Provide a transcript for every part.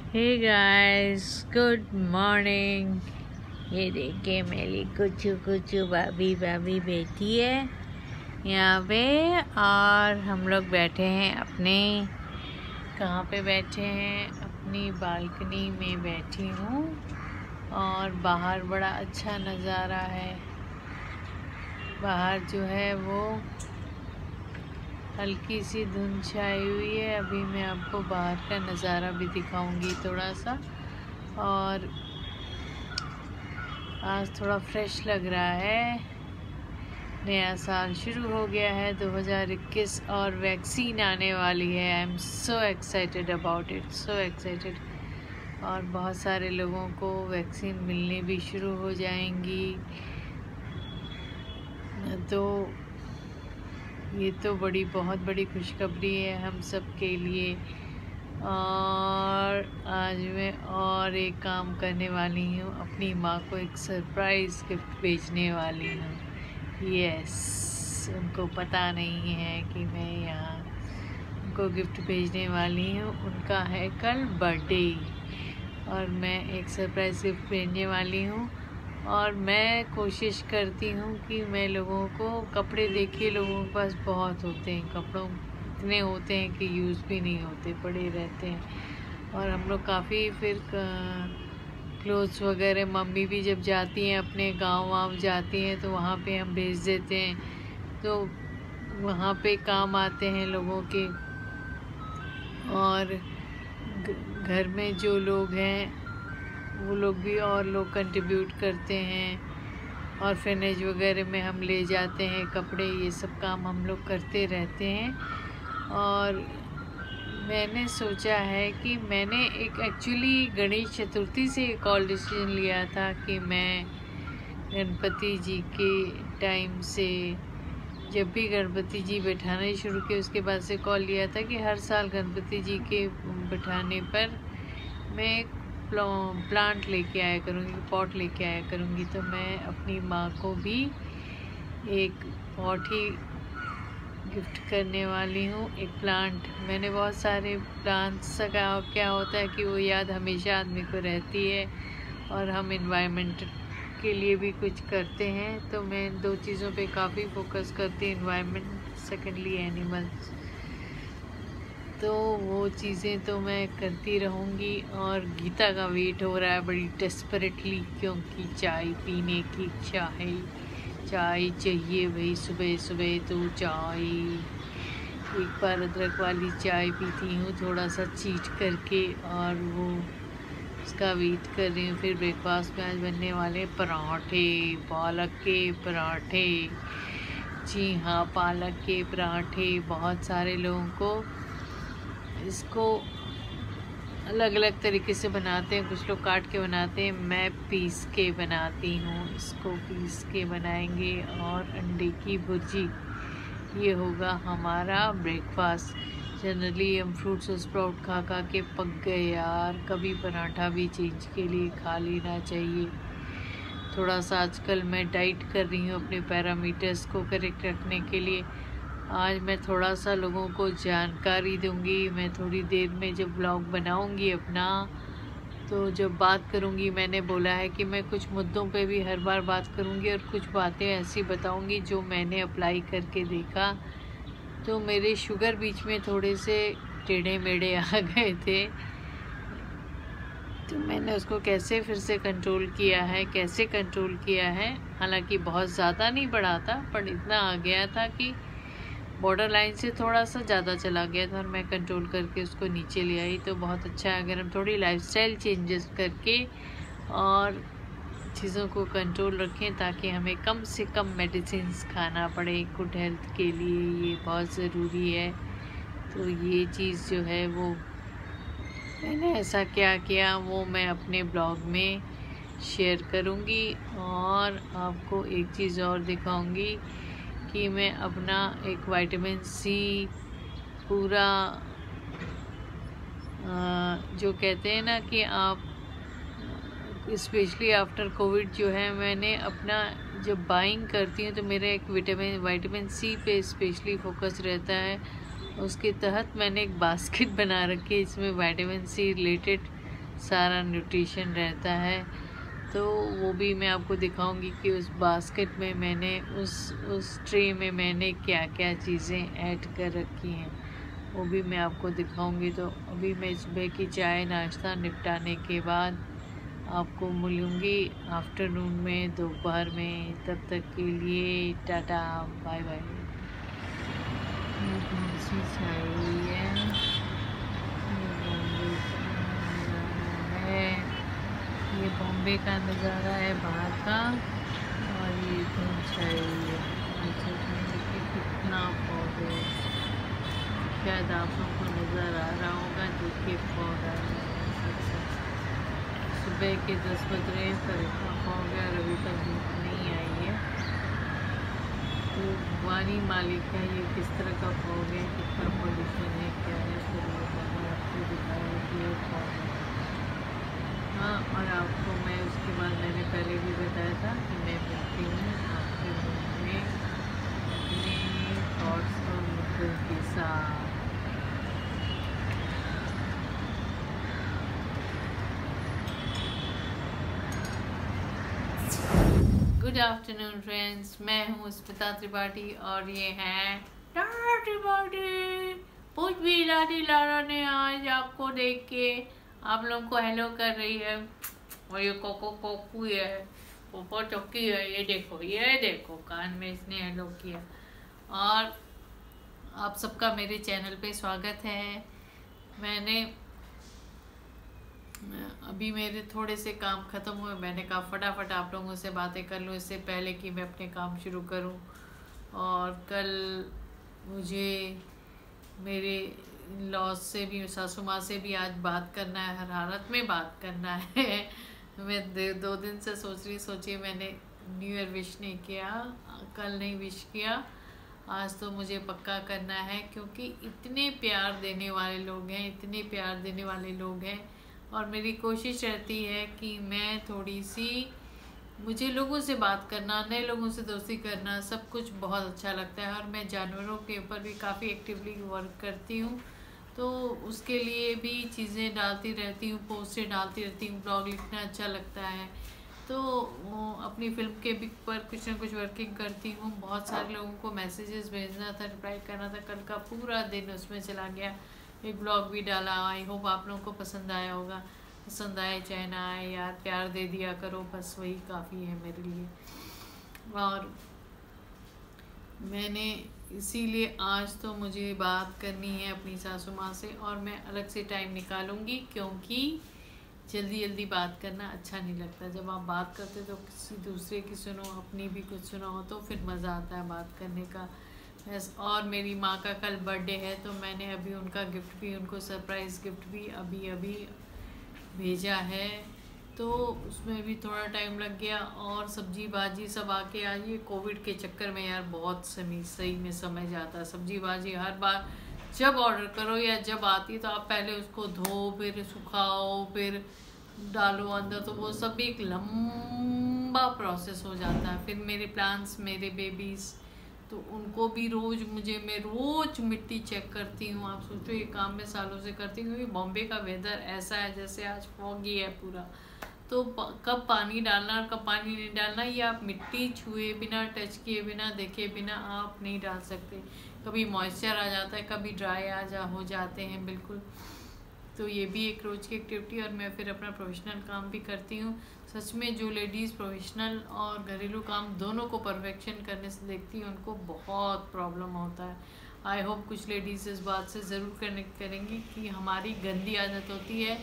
Hey guys, good morning. ये देखिए मेरी कुचू कुचू भाभी बैठी है यहाँ पे, और हम लोग बैठे हैं अपने कहाँ पे बैठे हैं, अपनी बालकनी में बैठी हूँ। और बाहर बड़ा अच्छा नज़ारा है। बाहर जो है वो हल्की सी धुंध छाई हुई है। अभी मैं आपको बाहर का नज़ारा भी दिखाऊंगी थोड़ा सा। और आज थोड़ा फ्रेश लग रहा है। नया साल शुरू हो गया है 2021 और वैक्सीन आने वाली है। आई am so excited about it, so excited. और बहुत सारे लोगों को वैक्सीन मिलने भी शुरू हो जाएंगी। तो ये तो बहुत बड़ी खुशखबरी है हम सब के लिए। और आज मैं और एक काम करने वाली हूँ, अपनी माँ को एक सरप्राइज़ गिफ्ट भेजने वाली हूँ। यस, उनको पता नहीं है कि मैं यहाँ उनको गिफ्ट भेजने वाली हूँ। उनका है कल बर्थडे और मैं एक सरप्राइज़ गिफ्ट भेजने वाली हूँ। और मैं कोशिश करती हूँ कि मैं लोगों को कपड़े देखिए, लोगों के पास बहुत होते हैं, कपड़ों इतने होते हैं कि यूज़ भी नहीं होते, पड़े रहते हैं। और हम लोग काफ़ी फिर क्लोथ्स वगैरह, मम्मी भी जब जाती हैं अपने गांव वाँव जाती हैं तो वहाँ पे हम भेज देते हैं, तो वहाँ पे काम आते हैं लोगों के। और घर में जो लोग हैं वो लोग भी और लोग कंट्रीब्यूट करते हैं। और फिनेज वगैरह में हम ले जाते हैं कपड़े, ये सब काम हम लोग करते रहते हैं। और मैंने सोचा है कि मैंने एक एक्चुअली गणेश चतुर्थी से एक और डिसीजन लिया था कि मैं गणपति जी के टाइम से, जब भी गणपति जी बैठाने शुरू किए उसके बाद से कॉल लिया था कि हर साल गणपति जी के बैठाने पर मैं प्लांट लेके आया करूँगी, पॉट लेके आया करूँगी। तो मैं अपनी माँ को भी एक पॉट ही गिफ्ट करने वाली हूँ, एक प्लांट। मैंने बहुत सारे प्लांट्स का क्या होता है कि वो याद हमेशा आदमी को रहती है और हम इन्वायरमेंट के लिए भी कुछ करते हैं। तो मैं दो चीज़ों पे काफ़ी फोकस करती हूँ, इन्वायरमेंट, सेकेंडली एनिमल्स। तो वो चीज़ें तो मैं करती रहूँगी। और गीता का वेट हो रहा है बड़ी डेस्परेटली, क्योंकि चाय पीने की इच्छा है। चाय चाहिए भाई, सुबह सुबह तो चाय। एक बार अदरक वाली चाय पीती हूँ थोड़ा सा चीट करके, और वो उसका वेट कर रही हूँ। फिर ब्रेकफास्ट में आज बनने वाले पराठे, पालक के पराठे। जी हाँ, पालक के पराठे। बहुत सारे लोगों को इसको अलग अलग तरीके से बनाते हैं, कुछ लोग काट के बनाते हैं, मैं पीस के बनाती हूँ। इसको पीस के बनाएंगे। और अंडे की भुर्जी, ये होगा हमारा ब्रेकफास्ट। जनरली हम फ्रूट्स और स्प्राउट खा खा के पक गए यार, कभी पराठा भी चेंज के लिए खा लेना चाहिए। थोड़ा सा आजकल मैं डाइट कर रही हूँ अपने पैरामीटर्स को करेक्ट रखने के लिए। आज मैं थोड़ा सा लोगों को जानकारी दूंगी। मैं थोड़ी देर में जब ब्लॉग बनाऊंगी अपना, तो जब बात करूंगी, मैंने बोला है कि मैं कुछ मुद्दों पे भी हर बार बात करूंगी और कुछ बातें ऐसी बताऊंगी जो मैंने अप्लाई करके देखा। तो मेरे शुगर बीच में थोड़े से टेढ़े मेढ़े आ गए थे, तो मैंने उसको कैसे फिर से कंट्रोल किया है, कैसे कंट्रोल किया है। हालांकि बहुत ज़्यादा नहीं बढ़ा था, पर इतना आ गया था कि बॉर्डर लाइन से थोड़ा सा ज़्यादा चला गया था, और मैं कंट्रोल करके उसको नीचे ले आई। तो बहुत अच्छा है अगर हम थोड़ी लाइफस्टाइल चेंजेस करके और चीज़ों को कंट्रोल रखें, ताकि हमें कम से कम मेडिसिन्स खाना पड़े गुड हेल्थ के लिए। ये बहुत ज़रूरी है। तो ये चीज़ जो है वो मैंने ऐसा क्या किया वो मैं अपने ब्लॉग में शेयर करूँगी। और आपको एक चीज़ और दिखाऊँगी कि मैं अपना एक विटामिन सी पूरा जो कहते हैं ना कि आप स्पेशली आफ्टर कोविड जो है, मैंने अपना जब बाइंग करती हूँ तो मेरा एक विटामिन सी पे स्पेशली फोकस रहता है। उसके तहत मैंने एक बास्केट बना रखी है, इसमें विटामिन सी रिलेटेड सारा न्यूट्रिशन रहता है। तो वो भी मैं आपको दिखाऊंगी कि उस बास्केट में मैंने उस ट्रे में मैंने क्या क्या चीज़ें ऐड कर रखी हैं, वो भी मैं आपको दिखाऊंगी। तो अभी मैं सुबह की चाय नाश्ता निपटाने के बाद आपको मिलूँगी आफ्टरनून में, दोपहर में। तब तक के लिए टाटा बाय बाय। ये बॉम्बे का नज़ारा है बाहर का, और ये धूप छाई हुई है। अच्छा देखिए कितना फॉग है, शायद आप लोगों को नज़र आ रहा होगा। देखिए फॉग आ रहा है, सुबह के 10 बज रहे हैं पर इतना फॉग है और अभी तक धूप नहीं आई है। तो वानी मालिक है, ये किस तरह का फॉग है, कितना पॉल्यूशन है, क्या है, फिर वो मैंने आपको दिखाया कि ये फॉग है। हाँ, और आपको मैं उसके बाद मैंने पहले भी बताया था कि मैं मिलती हूँ आपके मुँह में अपने थॉट्स और मुद्दों के साथ। गुड आफ्टरनून फ्रेंड्स, मैं हूँ स्मिता त्रिपाठी और ये है लारा त्रिपाठी। पूछ भी लारा ने आज आपको देख के आप लोग को हेलो कर रही है, और ये कोको कोकू है, पोपो चौकी है, ये देखो कान में इसने हेलो किया। और आप सबका मेरे चैनल पे स्वागत है। मैंने अभी मेरे थोड़े से काम ख़त्म हुए, मैंने कहा फटाफट आप लोगों से बातें कर लूँ इससे पहले कि मैं अपने काम शुरू करूँ। और कल मुझे मेरे लॉस से भी, सासू माँ से भी आज बात करना है, हर हालत में बात करना है। मैं 2 दिन से सोचिए मैंने न्यू ईयर विश नहीं किया, कल नहीं विश किया, आज तो मुझे पक्का करना है, क्योंकि इतने प्यार देने वाले लोग हैं, इतने प्यार देने वाले लोग हैं। और मेरी कोशिश रहती है कि मैं थोड़ी सी, मुझे लोगों से बात करना, नए लोगों से दोस्ती करना सब कुछ बहुत अच्छा लगता है। और मैं जानवरों के ऊपर भी काफ़ी एक्टिवली वर्क करती हूँ, तो उसके लिए भी चीज़ें डालती रहती हूँ, पोस्टें डालती रहती हूँ, ब्लॉग लिखना अच्छा लगता है। तो अपनी फिल्म के भी पर कुछ ना कुछ वर्किंग करती हूँ। बहुत सारे लोगों को मैसेजेस भेजना था, रिप्लाई करना था, कल का पूरा दिन उसमें चला गया। एक ब्लॉग भी डाला, आई होप आप लोगों को पसंद आया होगा। पसंद आए चाहे ना आए, यार प्यार दे दिया करो, बस वही काफ़ी है मेरे लिए। और मैंने इसीलिए आज तो मुझे बात करनी है अपनी सासू माँ से, और मैं अलग से टाइम निकालूंगी, क्योंकि जल्दी जल्दी बात करना अच्छा नहीं लगता। जब आप बात करते तो किसी दूसरे की सुनो, अपनी भी कुछ सुनो, तो फिर मज़ा आता है बात करने का। बस, और मेरी माँ का कल बर्थडे है, तो मैंने अभी उनका गिफ्ट भी, उनको सरप्राइज़ गिफ्ट भी अभी भेजा है, तो उसमें भी थोड़ा टाइम लग गया। और सब्जी भाजी सब आके, आज ये कोविड के चक्कर में यार बहुत सही में समय जाता है। सब्जी भाजी हर बार जब ऑर्डर करो या जब आती है तो आप पहले उसको धो, फिर सुखाओ, फिर डालो अंदर, तो वो सब भी एक लंबा प्रोसेस हो जाता है। फिर मेरे प्लांट्स, मेरे बेबीज़, तो उनको भी मैं रोज़ मिट्टी चेक करती हूँ। आप सोचो ये काम मैं सालों से करती हूँ, क्योंकि बॉम्बे का वेदर ऐसा है जैसे आज फॉगी है पूरा, तो कब पानी डालना और कब पानी नहीं डालना, ये आप मिट्टी छुए बिना, टच किए बिना, देखे बिना आप नहीं डाल सकते। कभी मॉइस्चर आ जाता है, कभी ड्राई हो जाते हैं बिल्कुल। तो ये भी एक रोज़ की एक्टिविटी। और मैं फिर अपना प्रोफेशनल काम भी करती हूँ। सच में जो लेडीज़ प्रोफेशनल और घरेलू काम दोनों को परफेक्शन करने से देखती हैं, उनको बहुत प्रॉब्लम होता है। आई होप कुछ लेडीज़ इस बात से ज़रूर कनेक्ट करेंगी कि हमारी गंदी आदत होती है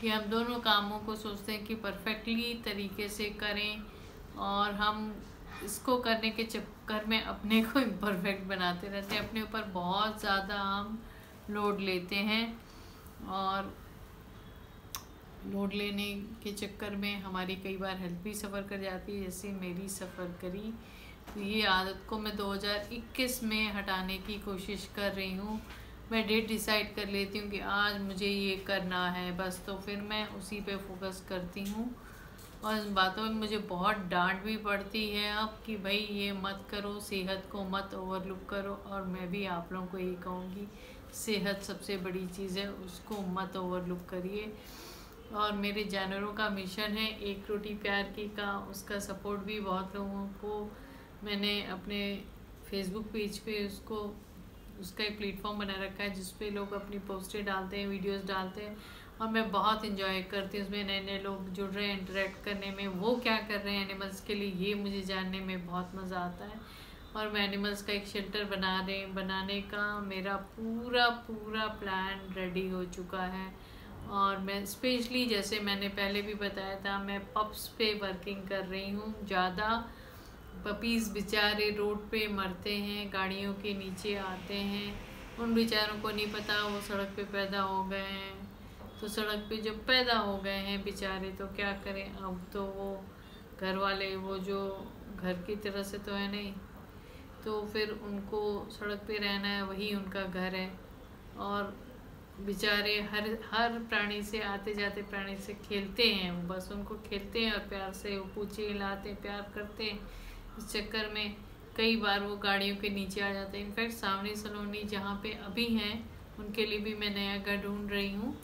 कि हम दोनों कामों को सोचते हैं कि परफेक्टली तरीके से करें, और हम इसको करने के चक्कर में अपने को इम्परफेक्ट बनाते रहते हैं, अपने ऊपर बहुत ज़्यादा हम लोड लेते हैं, और लोड लेने के चक्कर में हमारी कई बार हेल्थ भी सफ़र कर जाती है, जैसे मेरी सफ़र करी। तो ये आदत को मैं 2021 में हटाने की कोशिश कर रही हूँ। मैं डेट डिसाइड कर लेती हूँ कि आज मुझे ये करना है बस, तो फिर मैं उसी पे फोकस करती हूँ। और इन बातों में मुझे बहुत डांट भी पड़ती है अब कि भाई ये मत करो, सेहत को मत ओवरलुक करो। और मैं भी आप लोगों को यही कहूँगी, सेहत सबसे बड़ी चीज़ है, उसको मत ओवरलुक करिए। और मेरे जानवरों का मिशन है एक रोटी प्यार की का, उसका सपोर्ट भी बहुत लोगों को मैंने अपने फेसबुक पेज पे उसका एक प्लेटफॉर्म बना रखा है जिस पे लोग अपनी पोस्टें डालते हैं, वीडियोस डालते हैं, और मैं बहुत इंजॉय करती हूँ उसमें। नए नए लोग जुड़ रहे हैं इंटरेक्ट करने में, वो क्या कर रहे हैं एनिमल्स के लिए, ये मुझे जानने में बहुत मज़ा आता है। और मैं एनिमल्स का एक शेल्टर बनाने का मेरा पूरा पूरा प्लान रेडी हो चुका है। और मैं स्पेशली, जैसे मैंने पहले भी बताया था, मैं पप्स पे वर्किंग कर रही हूँ ज़्यादा। पपीज़ बेचारे रोड पे मरते हैं, गाड़ियों के नीचे आते हैं, उन बेचारों को नहीं पता वो सड़क पे पैदा हो गए हैं। तो सड़क पे जब पैदा हो गए हैं बेचारे, तो क्या करें, अब तो वो घर वाले, वो जो घर की तरह से तो है नहीं, तो फिर उनको सड़क पे रहना है, वही उनका घर है। और बेचारे हर प्राणी से, आते जाते प्राणी से खेलते हैं, वो बस उनको खेलते हैं और प्यार से वो पूछे हिलाते हैं, प्यार करते हैं। इस चक्कर में कई बार वो गाड़ियों के नीचे आ जाते हैं। इनफैक्ट सावनी सलोनी जहाँ पे अभी हैं उनके लिए भी मैं नया घर ढूंढ रही हूँ,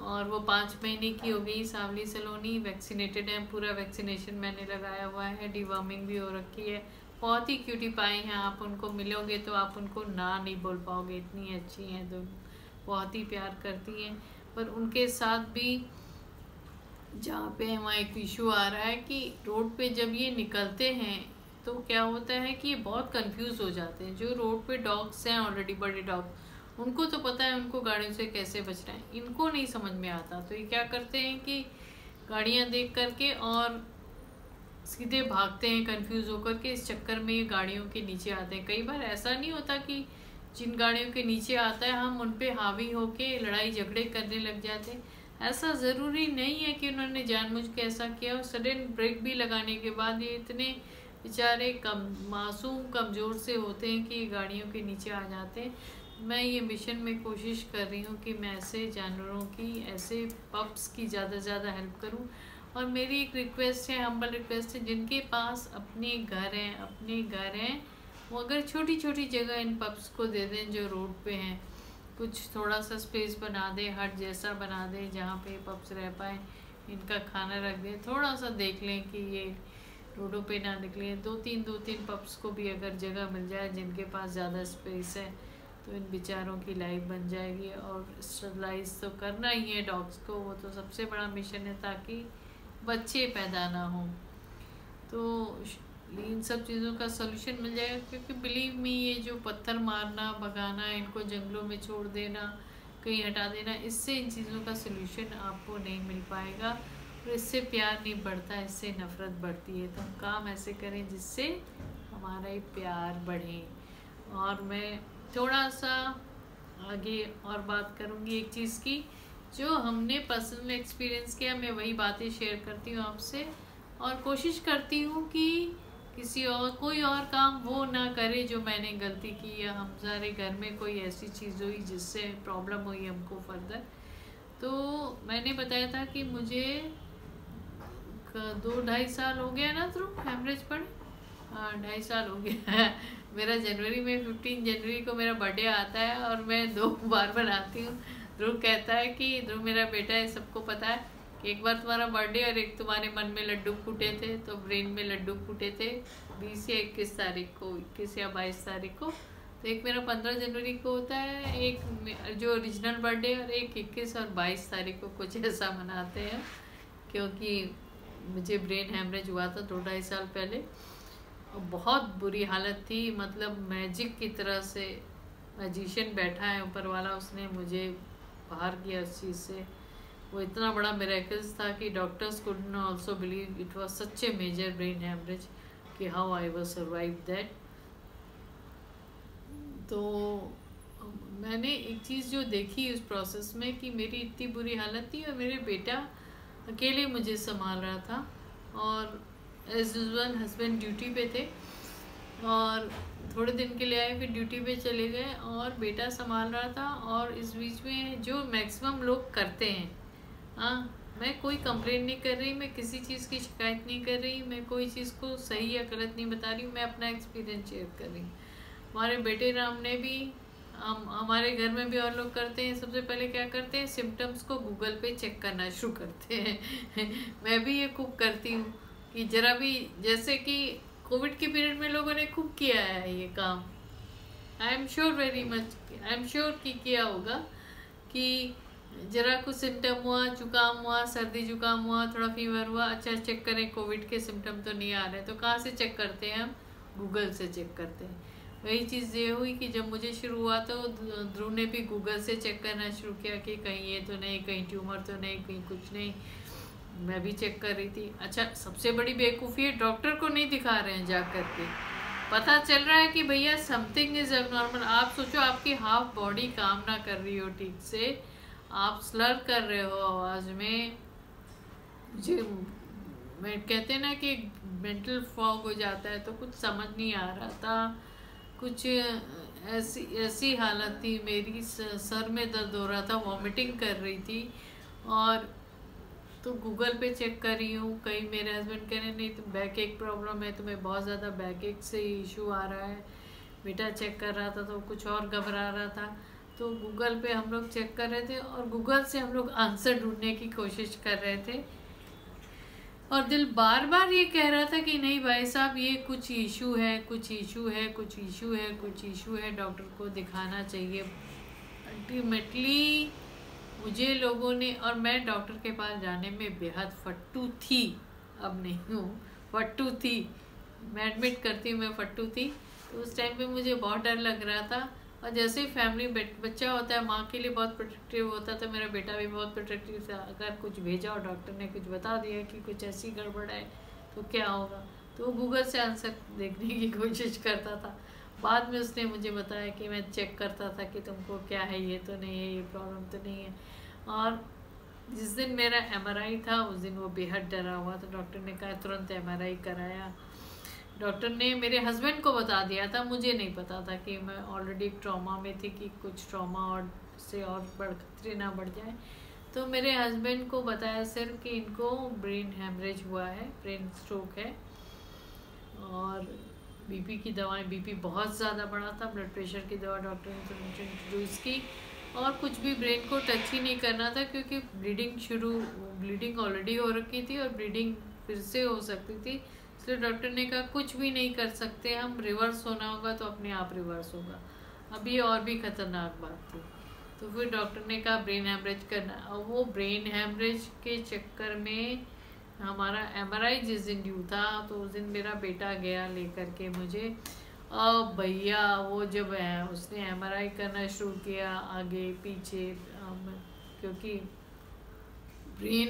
और वो 5 महीने की हो गई सावनी सलोनी, वैक्सीनेटेड है, पूरा वैक्सीनेशन मैंने लगाया हुआ है, डिवॉर्मिंग भी हो रखी है। बहुत ही क्यूटी पाई हैं, आप उनको मिलोगे तो आप उनको ना नहीं बोल पाओगे, इतनी अच्छी हैं दोनों, बहुत ही प्यार करती हैं। पर उनके साथ भी जहाँ पे वहाँ एक इशू आ रहा है कि रोड पे जब ये निकलते हैं तो क्या होता है कि ये बहुत कंफ्यूज हो जाते हैं। जो रोड पे डॉग्स हैं ऑलरेडी, बड़े डॉग, उनको तो पता है उनको गाड़ियों से कैसे बचना है, इनको नहीं समझ में आता। तो ये क्या करते हैं कि गाड़ियाँ देख करके और सीधे भागते हैं कंफ्यूज होकर के। इस चक्कर में ये गाड़ियों के नीचे आते हैं। कई बार ऐसा नहीं होता कि जिन गाड़ियों के नीचे आता है हम उन पे हावी होके लड़ाई झगड़े करने लग जाते हैं। ऐसा ज़रूरी नहीं है कि उन्होंने जानबूझ के ऐसा किया। और सडन ब्रेक भी लगाने के बाद ये इतने बेचारे मासूम कमज़ोर से होते हैं कि गाड़ियों के नीचे आ जाते हैं। मैं ये मिशन में कोशिश कर रही हूँ कि मैं ऐसे जानवरों की, ऐसे पप्स की ज़्यादा से ज़्यादा हेल्प करूँ। और मेरी एक रिक्वेस्ट है, हम्बल रिक्वेस्ट है, जिनके पास अपने घर हैं, वो अगर छोटी छोटी जगह इन पप्स को दे दें जो रोड पे हैं, कुछ थोड़ा सा स्पेस बना दें, हट जैसा बना दें जहाँ पे पप्स रह पाए, इनका खाना रख दें, थोड़ा सा देख लें कि ये रोडों पे ना निकले। दो तीन पप्स को भी अगर जगह मिल जाए जिनके पास ज़्यादा स्पेस है, तो इन बेचारों की लाइफ बन जाएगी। और स्टरलाइज तो करना ही है डॉग्स को, वो तो सबसे बड़ा मिशन है, ताकि बच्चे पैदा ना हों। तो इन सब चीज़ों का सलूशन मिल जाएगा, क्योंकि बिलीव मी, ये जो पत्थर मारना, भगाना, इनको जंगलों में छोड़ देना, कहीं हटा देना, इससे इन चीज़ों का सलूशन आपको नहीं मिल पाएगा। और इससे प्यार नहीं बढ़ता, इससे नफ़रत बढ़ती है। तो हम काम ऐसे करें जिससे हमारा ये प्यार बढ़े। और मैं थोड़ा सा आगे और बात करूँगी एक चीज़ की, जो हमने पर्सनल एक्सपीरियंस किया, मैं वही बातें शेयर करती हूँ आपसे। और कोशिश करती हूँ कि कोई और काम वो ना करे जो मैंने गलती की, या हमारे घर में कोई ऐसी चीज़ हुई जिससे प्रॉब्लम हुई हमको फर्दर। तो मैंने बताया था कि मुझे 2-2.5 साल हो गया ना थ्रू हेमरेज पर, 2.5 साल हो गया मेरा जनवरी में 15 जनवरी को मेरा बर्थडे आता है, और मैं 2 बार बनाती हूँ। ध्रुव कहता है कि ध्रुव मेरा बेटा है, सबको पता है कि एक बार तुम्हारा बर्थडे और एक तुम्हारे मन में लड्डू फूटे थे, तो ब्रेन में लड्डू फूटे थे 20 या 21 तारीख को, 21 या 22 तारीख को। तो एक मेरा 15 जनवरी को होता है, एक जो ओरिजिनल बर्थडे, और एक 21 और 22 तारीख को कुछ ऐसा मनाते हैं, क्योंकि मुझे ब्रेन हेमरेज हुआ था 2-2.5 साल पहले। और बहुत बुरी हालत थी, मतलब मैजिक की तरह से मैजिशियन बैठा है ऊपर वाला, उसने मुझे बाहर किया उस चीज़ से। वो इतना बड़ा मिरेकल्स था कि doctors could also believe it was such a major brain haemorrhage, कि how I was survive that. तो मैंने एक चीज़ जो देखी उस प्रोसेस में, कि मेरी इतनी बुरी हालत थी और मेरे बेटा अकेले मुझे संभाल रहा था, और एज यूजुअल हस्बैंड ड्यूटी पे थे, और थोड़े दिन के लिए आए, फिर ड्यूटी पे चले गए, और बेटा संभाल रहा था। और इस बीच में जो मैक्सिमम लोग करते हैं, हाँ, मैं कोई कंप्लेन नहीं कर रही, मैं किसी चीज़ की शिकायत नहीं कर रही, मैं कोई चीज़ को सही या गलत नहीं बता रही हूँ, मैं अपना एक्सपीरियंस शेयर कर रही हूँ। हमारे बेटे राम ने भी हम हमारे घर में भी और लोग करते हैं, सबसे पहले क्या करते हैं, सिम्टम्स को गूगल पे चेक करना शुरू करते हैं। मैं भी ये खूब करती हूँ कि जरा भी, जैसे कि कोविड के पीरियड में लोगों ने खूब किया है ये काम। I am sure, very much I am sure कि किया होगा कि जरा कुछ सिम्टम हुआ, जुकाम हुआ, सर्दी जुकाम हुआ, थोड़ा फीवर हुआ, अच्छा चेक करें कोविड के सिम्टम तो नहीं आ रहे, तो कहाँ से चेक करते हैं हम, गूगल से चेक करते हैं। वही चीज़ ये हुई कि जब मुझे शुरू हुआ तो ध्रुव ने भी गूगल से चेक करना शुरू किया कि कहीं ये तो नहीं, कहीं ट्यूमर तो नहीं, कहीं कुछ नहीं। मैं भी चेक कर रही थी। अच्छा, सबसे बड़ी बेवकूफ़ी है, डॉक्टर को नहीं दिखा रहे हैं जा करके। पता चल रहा है कि भैया समथिंग इज एबनॉर्मल। आप सोचो आपकी हाफ बॉडी काम ना कर रही हो ठीक से, आप स्लर कर रहे हो आवाज़ में, मुझे मैं कहते हैं ना कि मेंटल फॉग हो जाता है, तो कुछ समझ नहीं आ रहा था, कुछ ऐसी हालत थी मेरी, सर में दर्द हो रहा था, वॉमिटिंग कर रही थी। और तो गूगल पे चेक कर रही हूँ, कहीं मेरे हस्बैंड कह रहे नहीं तो बैक एक प्रॉब्लम है, तुम्हें बहुत ज़्यादा बैक एक से इशू आ रहा है। बेटा चेक कर रहा था तो कुछ और घबरा रहा था, तो गूगल पे हम लोग चेक कर रहे थे और गूगल से हम लोग आंसर ढूंढने की कोशिश कर रहे थे। और दिल बार बार ये कह रहा था कि नहीं भाई साहब, ये कुछ इशू है, कुछ इशू है, कुछ इशू है, कुछ इशू है, डॉक्टर को दिखाना चाहिए। अल्टीमेटली मुझे लोगों ने, और मैं डॉक्टर के पास जाने में बेहद फट्टू थी, अब नहीं हूँ, फट्टू थी, मैं एडमिट करती हूँ, मैं फट्टू थी। तो उस टाइम पे मुझे बहुत डर लग रहा था। और जैसे ही फैमिली बच्चा होता है, माँ के लिए बहुत प्रोटेक्टिव होता था, मेरा बेटा भी बहुत प्रोटेक्टिव था। अगर कुछ भेजा और डॉक्टर ने कुछ बता दिया कि कुछ ऐसी गड़बड़ है तो क्या होगा, तो वो गूगल से आंसर देखने की कोशिश करता था। बाद में उसने मुझे बताया कि मैं चेक करता था कि तुमको क्या है, ये तो नहीं है, ये प्रॉब्लम तो नहीं है। और जिस दिन मेरा MRI था उस दिन वो बेहद डरा हुआ, तो डॉक्टर ने कहा तुरंत MRI कराया। डॉक्टर ने मेरे हस्बैंड को बता दिया था, मुझे नहीं पता था कि मैं ऑलरेडी ट्रॉमा में थी, कि कुछ ट्रॉमा और से और खतरे ना बढ़ जाए। तो मेरे हस्बैंड को बताया सिर्फ कि इनको ब्रेन हैमरेज हुआ है, ब्रेन स्ट्रोक है, और BP की दवाएं, BP बहुत ज़्यादा बढ़ा था, ब्लड प्रेशर की दवा डॉक्टर ने तुरंत इंट्रोड्यूस की, और कुछ भी ब्रेन को टच ही नहीं करना था क्योंकि ब्लीडिंग ऑलरेडी हो रखी थी और ब्लीडिंग फिर से हो सकती थी। इसलिए डॉक्टर ने कहा कुछ भी नहीं कर सकते हम, रिवर्स होना होगा तो अपने आप रिवर्स होगा। अब ये और भी खतरनाक बात थी। तो फिर डॉक्टर ने कहा ब्रेन हैमरेज करना, और वो ब्रेन हैमरेज के चक्कर में हमारा MRI जिस दिन ड्यू था तो उस दिन मेरा बेटा गया लेकर के मुझे। अब भैया वो जब है उसने MRI करना शुरू किया आगे पीछे, क्योंकि ब्रेन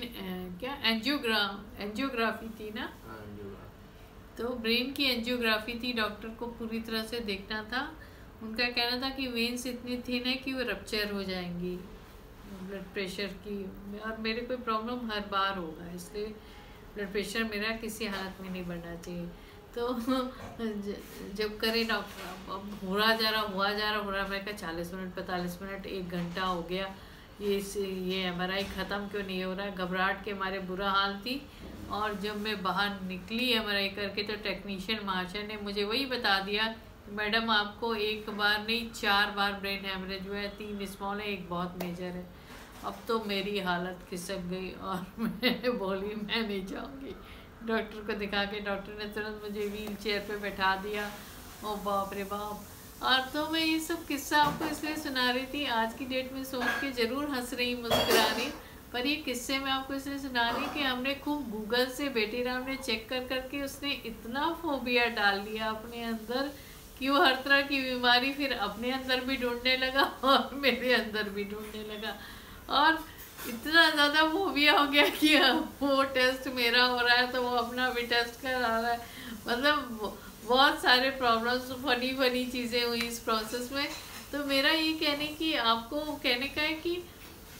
क्या एंजियोग्राफी थी ना, तो ब्रेन की एंजियोग्राफी थी, डॉक्टर को पूरी तरह से देखना था। उनका कहना था कि वेन्स इतनी थिन है कि वो रप्चर हो जाएंगी ब्लड प्रेशर की, और मेरे कोई प्रॉब्लम हर बार होगा, इसलिए ब्लड प्रेशर मेरा किसी हालत में नहीं बढ़ना चाहिए। तो जब करे डॉक्टर, अब हुआ जा रहा, मैं कहा 40 मिनट 45 मिनट 1 घंटा हो गया, ये MRI ख़त्म क्यों नहीं हो रहा है। घबराहट के मारे बुरा हाल थी। और जब मैं बाहर निकली MRI करके तो टेक्नीशियन महाशय ने मुझे वही बता दिया, मैडम आपको 1 बार नहीं 4 बार ब्रेन हैमरेज हुआ है, 3 स्मॉल है, 1 बहुत मेजर है। अब तो मेरी हालत खिसक गई और मैं बोली मैं नहीं जाऊँगी। डॉक्टर को दिखा के डॉक्टर ने तुरंत मुझे व्हील चेयर पे बैठा दिया। ओ बाप रे बाप। और तो मैं ये सब किस्सा आपको इसलिए सुना रही थी, आज की डेट में सोच के ज़रूर हंस रही मुस्कुरा रही, पर ये किस्से मैं आपको इसलिए सुना रही कि हमने खूब गूगल से बेटी राम ने चेक कर करके उसने इतना फोबिया डाल लिया अपने अंदर कि वो हर तरह की बीमारी फिर अपने अंदर भी ढूंढने लगा और मेरे अंदर भी ढूंढने लगा। और इतना ज़्यादा फोबिया हो गया कि वो टेस्ट मेरा हो रहा है तो वो अपना भी टेस्ट करा रहा है। मतलब बहुत सारे प्रॉब्लम्स, फनी चीज़ें हुई इस प्रोसेस में। तो मेरा ये आपको कहने का है कि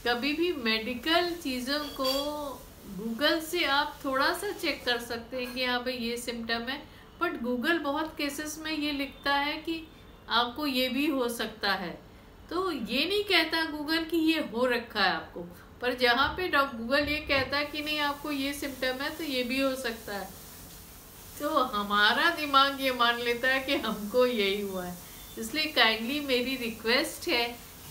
कभी भी मेडिकल चीज़ों को गूगल से आप थोड़ा सा चेक कर सकते हैं कि हाँ भाई ये सिम्टम है, बट गूगल बहुत केसेस में ये लिखता है कि आपको ये भी हो सकता है। तो ये नहीं कहता गूगल कि ये हो रखा है आपको, पर जहाँ पे गूगल ये कहता है कि नहीं आपको ये सिम्टम है तो ये भी हो सकता है, तो हमारा दिमाग ये मान लेता है कि हमको यही हुआ है। इसलिए काइंडली मेरी रिक्वेस्ट है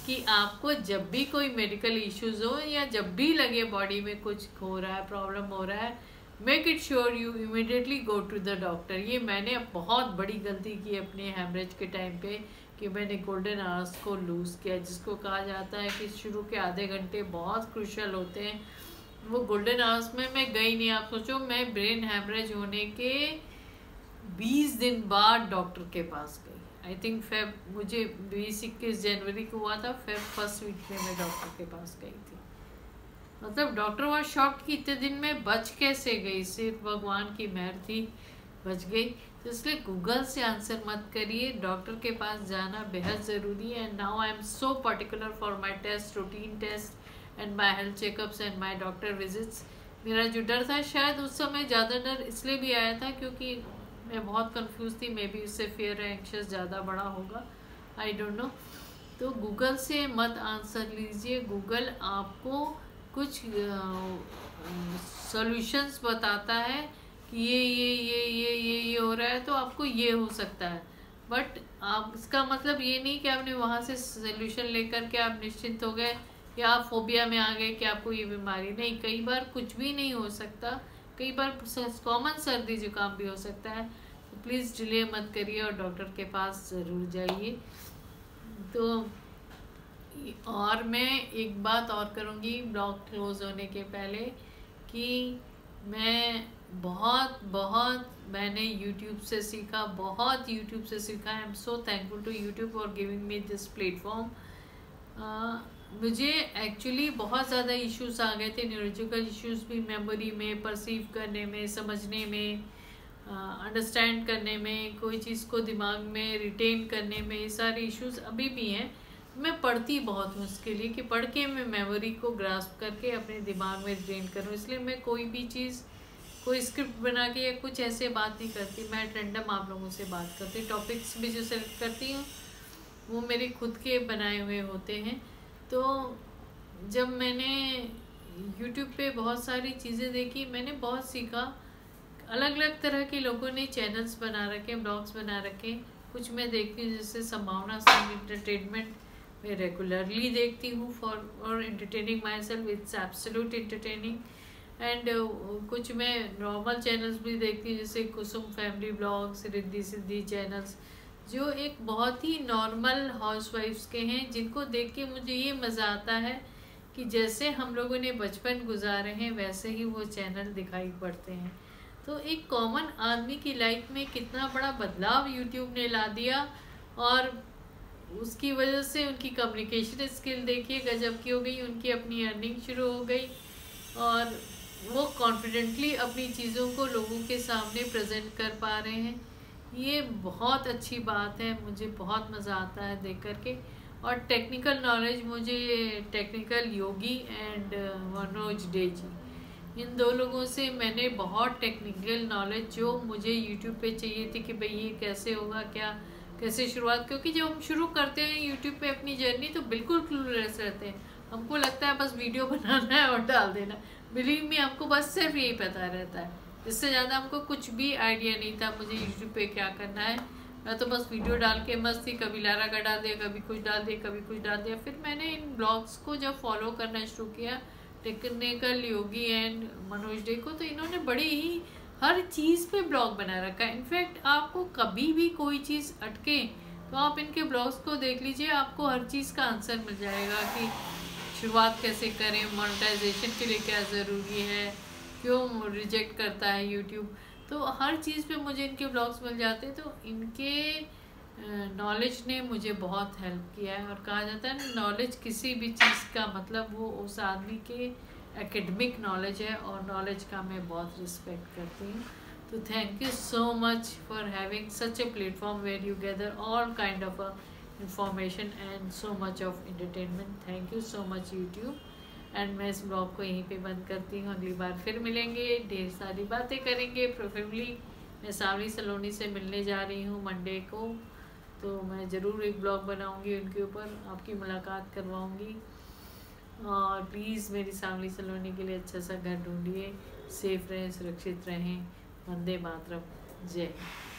कि आपको जब भी कोई मेडिकल इश्यूज हो या जब भी लगे बॉडी में कुछ हो रहा है, प्रॉब्लम हो रहा है, make it sure you immediately go to the doctor. ये मैंने बहुत बड़ी गलती की अपने हेमरेज के टाइम पे कि मैंने गोल्डन आवर्स को लूज़ किया, जिसको कहा जाता है कि शुरू के आधे घंटे बहुत क्रूशल होते हैं। वो गोल्डन आवर्स में मैं गई नहीं। आप सोचो, मैं ब्रेन हेमरेज होने के 20 दिन बाद डॉक्टर के पास गई। आई थिंक मुझे 20-21 जनवरी को हुआ था, फर्स्ट वीक में मैं डॉक्टर के पास गई थी। मतलब डॉक्टर वॉज शॉक्ड कि इतने दिन में बच कैसे गई, सिर्फ भगवान की मेहर थी, बच गई। तो इसलिए गूगल से आंसर मत करिए, डॉक्टर के पास जाना बेहद ज़रूरी है। And now I am so particular for my test, routine test and my health checkups and my doctor visits. मेरा जो डर था, शायद उस समय ज़्यादा डर इसलिए भी आया था क्योंकि मैं बहुत कंफ्यूज थी, मे बी उससे फियर एंक्शस ज़्यादा बड़ा होगा, आई डोंट नो। तो गूगल से मत आंसर लीजिए। गूगल आपको कुछ सॉल्यूशंस बताता है कि ये हो रहा है तो आपको ये हो सकता है, बट आप इसका मतलब ये नहीं कि आपने वहाँ से सॉल्यूशन लेकर के आप निश्चिंत हो गए या आप फोबिया में आ गए कि आपको ये बीमारी। नहीं, कई बार कुछ भी नहीं हो सकता, कई बार कॉमन सर्दी जुकाम भी हो सकता है। तो प्लीज़ डिले मत करिए और डॉक्टर के पास ज़रूर जाइए। तो और मैं एक बात और करूँगी ब्लॉग क्लोज होने के पहले कि मैं मैंने YouTube से सीखा, बहुत YouTube से सीखा। I am so thankful to YouTube for giving me this platform. मुझे एक्चुअली बहुत ज़्यादा इश्यूज आ गए थे, न्यूरोलॉजिकल इश्यूज भी, मेमोरी में, परसीव करने में, समझने में, अंडरस्टैंड करने में, कोई चीज़ को दिमाग में रिटेन करने में, ये सारे इश्यूज अभी भी हैं। मैं पढ़ती बहुत हूँ इसके लिए कि पढ़ के मैं मेमोरी को ग्रास्प करके अपने दिमाग में रिटेन करूँ। इसलिए मैं कोई भी चीज़, कोई स्क्रिप्ट बना के या कुछ ऐसे बात नहीं करती, मैं रैंडम आप लोगों से बात करती। टॉपिक्स भी जो सेलेक्ट करती हूँ वो मेरे खुद के बनाए हुए होते हैं। तो जब मैंने YouTube पे बहुत सारी चीज़ें देखी, मैंने बहुत सीखा। अलग अलग तरह के लोगों ने चैनल्स बना रखे, ब्लॉग्स बना रखे। कुछ मैं देखती हूँ जैसे संभावना सिंह एंटरटेनमेंट, मैं रेगुलरली देखती हूँ for entertaining my self, it's absolute entertaining. And कुछ मैं नॉर्मल चैनल्स भी देखती हूँ जैसे कुसुम family blogs, Riddhi Siddhi channels, जो एक बहुत ही नॉर्मल हाउसवाइफ्स के हैं, जिनको देख के मुझे ये मज़ा आता है कि जैसे हम लोगों ने बचपन गुजारे हैं वैसे ही वो चैनल दिखाई पड़ते हैं। तो एक कॉमन आदमी की लाइफ में कितना बड़ा बदलाव यूट्यूब ने ला दिया, और उसकी वजह से उनकी कम्युनिकेशन स्किल देखिए गजब की हो गई, उनकी अपनी अर्निंग शुरू हो गई और वो कॉन्फिडेंटली अपनी चीज़ों को लोगों के सामने प्रेजेंट कर पा रहे हैं। ये बहुत अच्छी बात है, मुझे बहुत मज़ा आता है देख करके। और टेक्निकल नॉलेज, मुझे टेक्निकल योगी एंड मनोज डे जी, इन दो लोगों से मैंने बहुत टेक्निकल नॉलेज जो मुझे यूट्यूब पे चाहिए थी कि भाई ये कैसे होगा, क्या कैसे शुरुआत, क्योंकि जब हम शुरू करते हैं यूट्यूब पे अपनी जर्नी तो बिल्कुल क्लूलेस रहते हैं। हमको लगता है बस वीडियो बनाना है और डाल देना। बिलीव मी, हमको बस सिर्फ यही पता रहता है, इससे ज़्यादा हमको कुछ भी आइडिया नहीं था मुझे यूट्यूब पे क्या करना है। मैं तो बस वीडियो डाल के मस्त थी, कभी लारा का डाल दिया, कभी कुछ डाल दिया, कभी कुछ डाल दिया। फिर मैंने इन ब्लॉग्स को जब फॉलो करना शुरू किया, technical Yogi and Manoj day को, तो इन्होंने बड़ी ही हर चीज़ पे ब्लॉग बना रखा है। इनफैक्ट आपको कभी भी कोई चीज़ अटके तो आप इनके ब्लॉग्स को देख लीजिए, आपको हर चीज़ का आंसर मिल जाएगा कि शुरुआत कैसे करें, मोनेटाइजेशन के लिए क्या ज़रूरी है, क्यों रिजेक्ट करता है यूट्यूब। तो हर चीज़ पे मुझे इनके ब्लॉग्स मिल जाते हैं। तो इनके नॉलेज ने मुझे बहुत हेल्प किया है। और कहा जाता है ना, नॉलेज किसी भी चीज़ का मतलब वो उस आदमी के एकेडमिक नॉलेज है, और नॉलेज का मैं बहुत रिस्पेक्ट करती हूँ। तो thank you so much for having such a platform where you gather all kind of information and so much of entertainment. Thank you so much YouTube. And मैं इस ब्लॉग को यहीं पे बंद करती हूँ। अगली बार फिर मिलेंगे, ढेर सारी बातें करेंगे। प्रेफरेबली मैं सावली सलोनी से मिलने जा रही हूँ मंडे को, तो मैं ज़रूर एक ब्लॉग बनाऊँगी उनके ऊपर, आपकी मुलाकात करवाऊँगी। और प्लीज़ मेरी सावली सलोनी के लिए अच्छा सा घर ढूंढिए। सेफ रहें, सुरक्षित रहें। वंदे मातरम। जय हिंद।